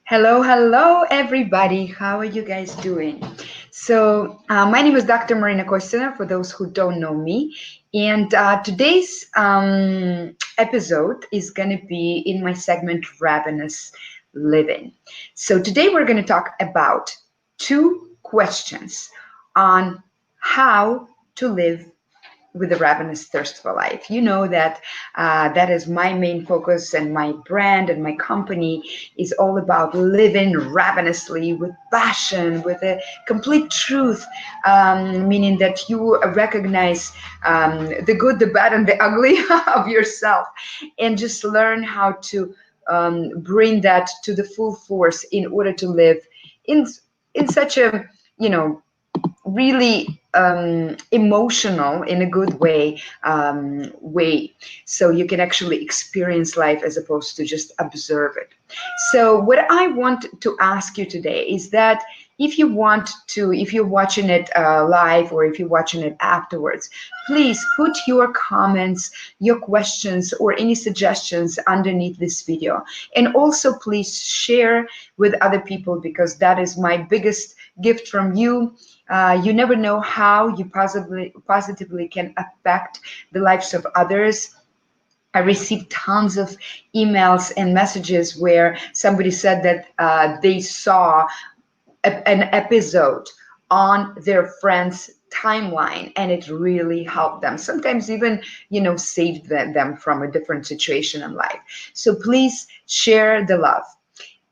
Hello, hello, everybody. How are you guys doing? My name is Dr. Marina Kostina, for those who don't know me. And today's episode is going to be in my segment Ravenous Living. So, today we're going to talk about two questions on how to live with a ravenous thirst for life. You know that that is my main focus, and my brand and my company is all about living ravenously with passion, with a complete truth, meaning that you recognize the good, the bad, and the ugly of yourself, and just learn how to bring that to the full force in order to live in such a really emotional in a good way, so you can actually experience life as opposed to just observe it. So what I want to ask you today is that if you're watching it live, or if you're watching it afterwards, please put your comments, your questions, or any suggestions underneath this video. And also please share with other people, because that is my biggest gift from you. You never know how you positively can affect the lives of others. I received tons of emails and messages where somebody said that they saw an episode on their friend's timeline, and it really helped them. Sometimes even, saved them from a different situation in life. So please share the love.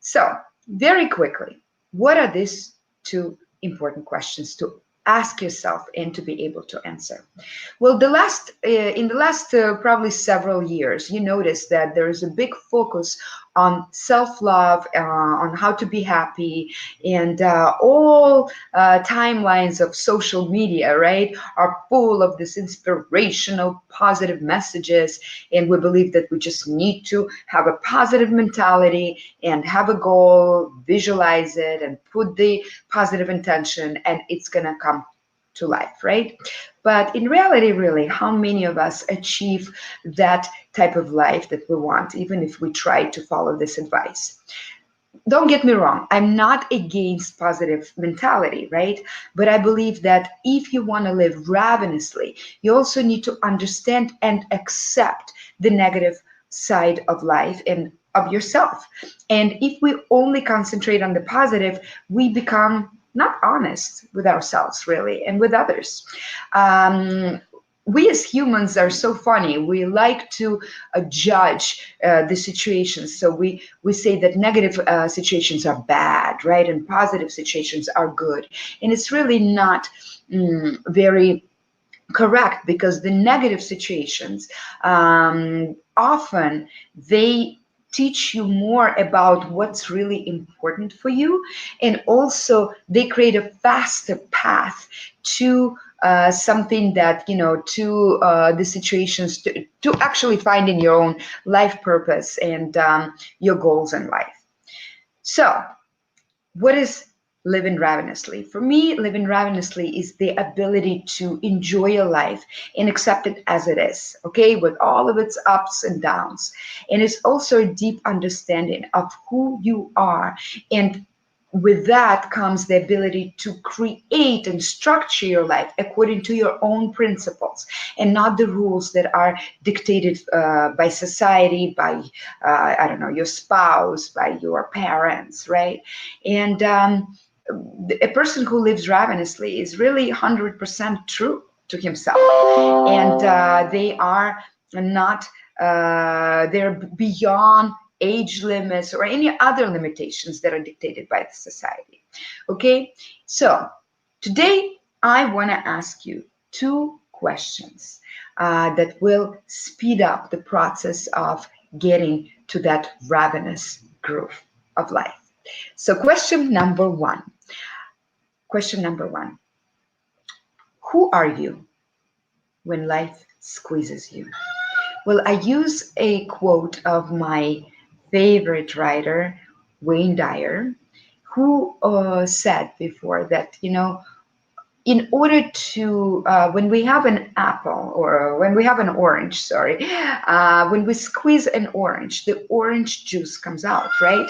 So, very quickly, what are these two important questions to ask yourself and to be able to answer? Well, in the last probably several years, you notice that there is a big focus on self-love, on how to be happy, and all timelines of social media, right, are full of this inspirational, positive messages, and we believe that we just need to have a positive mentality and have a goal, visualize it, and put the positive intention, and it's gonna come to life, right? But in reality, really, how many of us achieve that type of life that we want, even if we try to follow this advice? Don't get me wrong, I'm not against positive mentality, right? But I believe that if you want to live ravenously, you also need to understand and accept the negative side of life and of yourself. And if we only concentrate on the positive, we become not honest with ourselves, really, and with others. Um, we as humans are so funny. We like to judge the situations. So we say that negative situations are bad, right? And positive situations are good. And it's really not very correct, because the negative situations often they teach you more about what's really important for you, and also they create a faster path to something that to the situations to actually finding your own life purpose and your goals in life. So what is living ravenously? For me, living ravenously is the ability to enjoy your life and accept it as it is, okay, with all of its ups and downs. And it's also a deep understanding of who you are. And with that comes the ability to create and structure your life according to your own principles, and not the rules that are dictated by society, by I don't know, your spouse, by your parents, right? And a person who lives ravenously is really 100% true to himself, and they are not they're beyond age limits or any other limitations that are dictated by the society. Okay, so today I want to ask you two questions that will speed up the process of getting to that ravenous groove of life. So question number one, who are you when life squeezes you? Well, I use a quote of my favorite writer, Wayne Dyer, who said before that, in order to, when we have an apple, or when we have an orange, sorry, when we squeeze an orange, the orange juice comes out, right?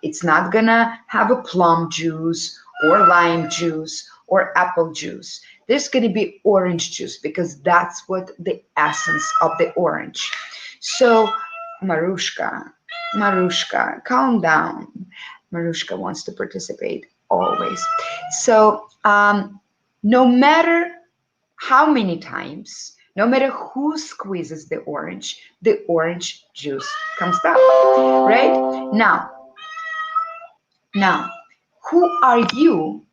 It's not gonna have a plum juice or lime juice or apple juice. There's gonna be orange juice because that's what the essence of the orange. So, Marushka, Marushka, calm down. Marushka wants to participate always. So, no matter how many times, no matter who squeezes the orange juice comes out, right? Now, who are you?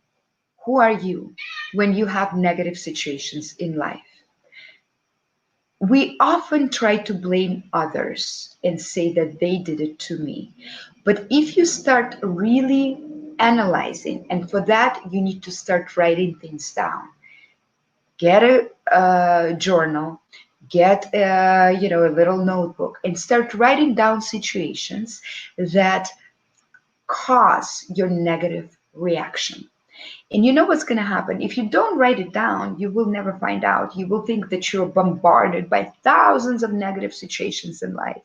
Who are you when you have negative situations in life? We often try to blame others and say that they did it to me. But if you start really analyzing, and for that, you need to start writing things down. Get a journal, get a little notebook, and start writing down situations that cause your negative reaction. And you know what's going to happen? If you don't write it down, you will never find out. You will think that you're bombarded by thousands of negative situations in life.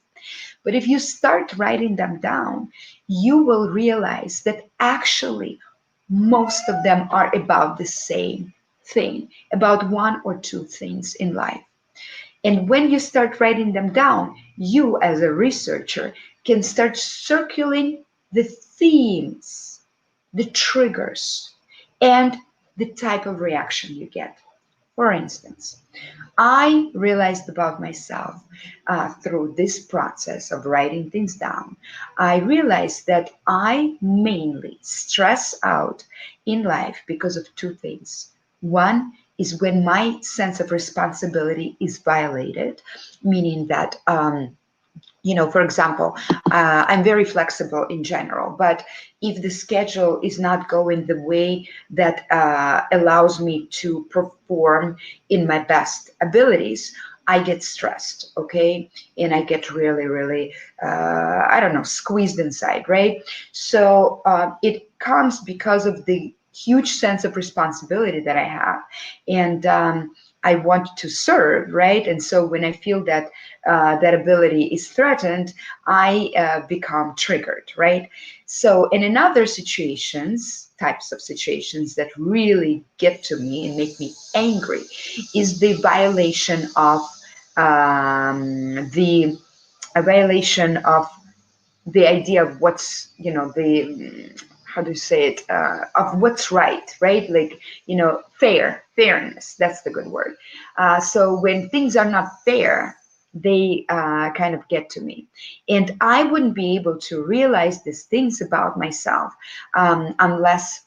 But if you start writing them down, you will realize that actually most of them are about the same thing, about one or two things in life. And when you start writing them down, you as a researcher can start circling the themes, the triggers, and the type of reaction you get. For instance, I realized about myself through this process of writing things down. I realized that I mainly stress out in life because of two things. One is when my sense of responsibility is violated, meaning that for example, I'm very flexible in general, but if the schedule is not going the way that allows me to perform in my best abilities, I get stressed, okay? And I get really, really, I don't know, squeezed inside, right? So it comes because of the huge sense of responsibility that I have. And I want to serve, right? And so when I feel that that ability is threatened, I become triggered, right? So in other situations, types of situations that really get to me and make me angry, is the violation of the a violation of the idea of what's the how do you say it of what's right, like fairness, that's the good word. So when things are not fair, they kind of get to me, and I wouldn't be able to realize these things about myself unless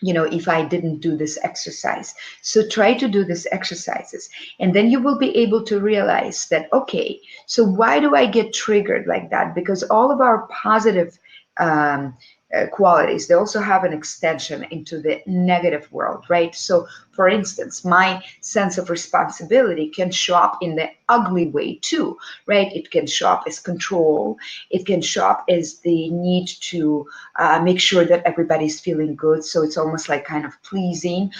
if I didn't do this exercise. So try to do these exercises, and then you will be able to realize that, okay, so why do I get triggered like that? Because all of our positive um, qualities, they also have an extension into the negative world, right? So for instance, my sense of responsibility can show up in the ugly way too, right? It can show up as control. It can show up as the need to make sure that everybody's feeling good. So it's almost like kind of pleasing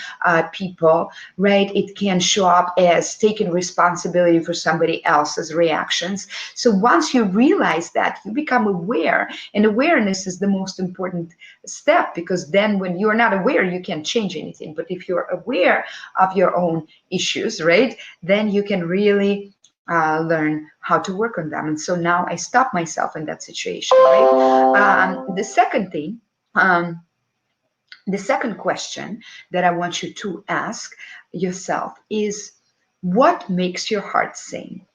people, right? It can show up as taking responsibility for somebody else's reactions. So once you realize that, you become aware, and awareness is the most important step, because then when you're not aware, you can't change anything. But if you're aware of your own issues, right, then you can really learn how to work on them. And so now I stop myself in that situation, right? The second thing, um, the second question that I want you to ask yourself is, what makes your heart sing?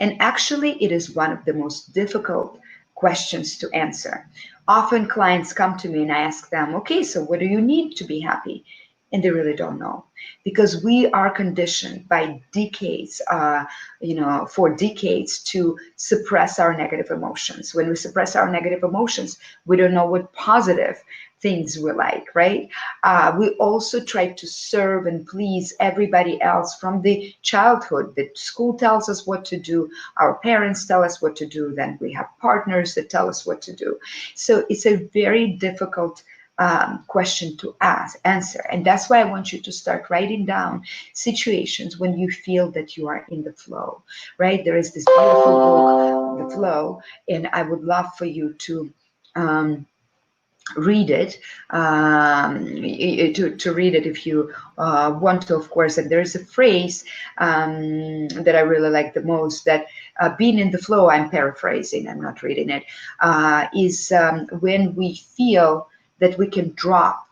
And actually, it is one of the most difficult questions to answer. Often clients come to me and I ask them, okay, so what do you need to be happy? And they really don't know, because we are conditioned by decades, for decades, to suppress our negative emotions. When we suppress our negative emotions, we don't know what positive things we like, right? We also try to serve and please everybody else from the childhood. The school tells us what to do, our parents tell us what to do, then we have partners that tell us what to do. So it's a very difficult question to answer. And that's why I want you to start writing down situations when you feel that you are in the flow, right? There is this beautiful book, The Flow, and I would love for you to um, read it, to read it if you want to, of course. And there's a phrase that I really like the most, that being in the flow, I'm paraphrasing, I'm not reading it, is when we feel that we can drop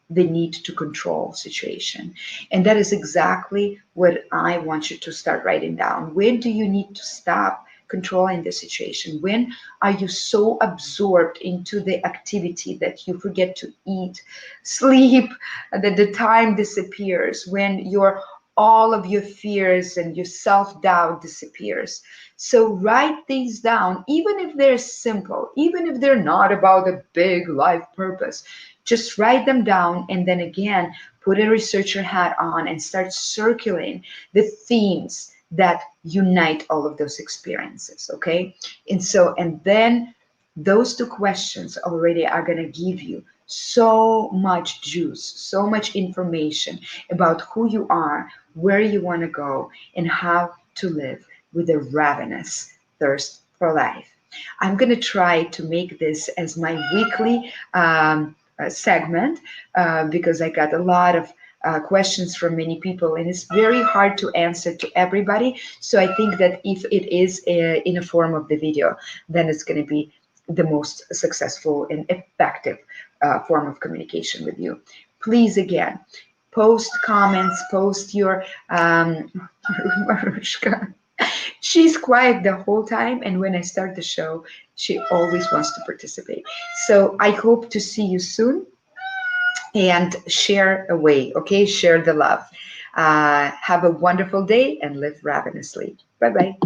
the need to control situation. And that is exactly what I want you to start writing down. When do you need to stop controlling the situation? When are you so absorbed into the activity that you forget to eat, sleep, that the time disappears? When your all of your fears and your self-doubt disappears? So write these down, even if they're simple, even if they're not about a big life purpose. Just write them down, and then again, put a researcher hat on and start circulating the themes that unite all of those experiences. Okay. And then those two questions already are going to give you so much juice, so much information about who you are, where you want to go, and how to live with a ravenous thirst for life. I'm going to try to make this as my weekly segment, because I got a lot of questions from many people, and it's very hard to answer to everybody. So I think that if it is in a form of the video, then it's going to be the most successful and effective form of communication with you. Please, again, post comments, post your Marushka. She's quiet the whole time, and when I start the show, she always wants to participate. So I hope to see you soon, and share away, okay? Share the love. Have a wonderful day and live ravenously. Bye bye.